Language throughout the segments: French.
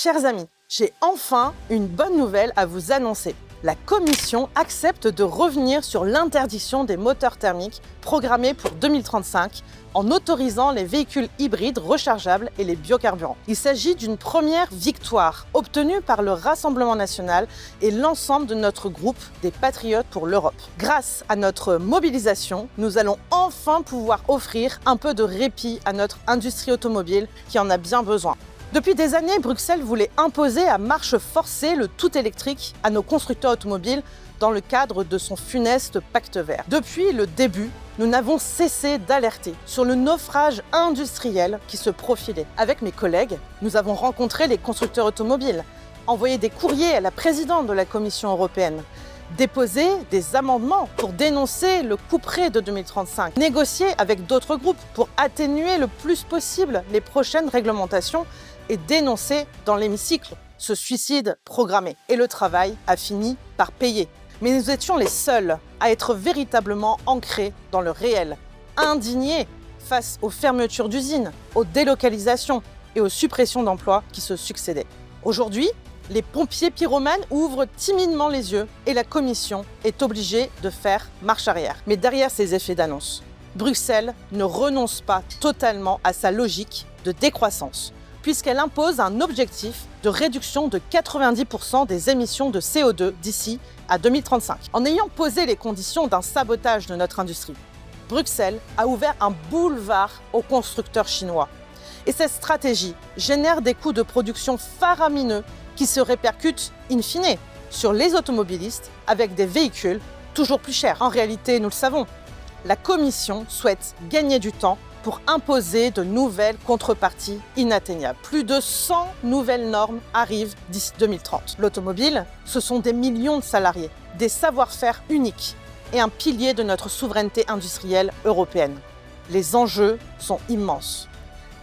Chers amis, j'ai enfin une bonne nouvelle à vous annoncer. La Commission accepte de revenir sur l'interdiction des moteurs thermiques programmés pour 2035 en autorisant les véhicules hybrides rechargeables et les biocarburants. Il s'agit d'une première victoire obtenue par le Rassemblement national et l'ensemble de notre groupe des Patriotes pour l'Europe. Grâce à notre mobilisation, nous allons enfin pouvoir offrir un peu de répit à notre industrie automobile qui en a bien besoin. Depuis des années, Bruxelles voulait imposer à marche forcée le tout électrique à nos constructeurs automobiles dans le cadre de son funeste pacte vert. Depuis le début, nous n'avons cessé d'alerter sur le naufrage industriel qui se profilait. Avec mes collègues, nous avons rencontré les constructeurs automobiles, envoyé des courriers à la présidente de la Commission européenne, déposé des amendements pour dénoncer le couperet de 2035, négocié avec d'autres groupes pour atténuer le plus possible les prochaines réglementations et dénoncer dans l'hémicycle ce suicide programmé. Et le travail a fini par payer. Mais nous étions les seuls à être véritablement ancrés dans le réel, indignés face aux fermetures d'usines, aux délocalisations et aux suppressions d'emplois qui se succédaient. Aujourd'hui, les pompiers pyromanes ouvrent timidement les yeux et la Commission est obligée de faire marche arrière. Mais derrière ces effets d'annonce, Bruxelles ne renonce pas totalement à sa logique de décroissance, puisqu'elle impose un objectif de réduction de 90% des émissions de CO2 d'ici à 2035. En ayant posé les conditions d'un sabotage de notre industrie, Bruxelles a ouvert un boulevard aux constructeurs chinois. Et cette stratégie génère des coûts de production faramineux qui se répercutent in fine sur les automobilistes avec des véhicules toujours plus chers. En réalité, nous le savons, la Commission souhaite gagner du temps pour imposer de nouvelles contreparties inatteignables. Plus de 100 nouvelles normes arrivent d'ici 2030. L'automobile, ce sont des millions de salariés, des savoir-faire uniques et un pilier de notre souveraineté industrielle européenne. Les enjeux sont immenses.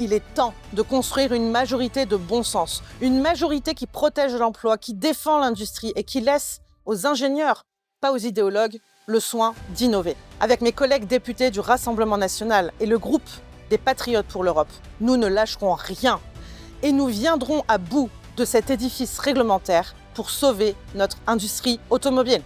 Il est temps de construire une majorité de bon sens, une majorité qui protège l'emploi, qui défend l'industrie et qui laisse aux ingénieurs, pas aux idéologues, le soin d'innover. Avec mes collègues députés du Rassemblement national et le groupe des Patriotes pour l'Europe, nous ne lâcherons rien et nous viendrons à bout de cet édifice réglementaire pour sauver notre industrie automobile.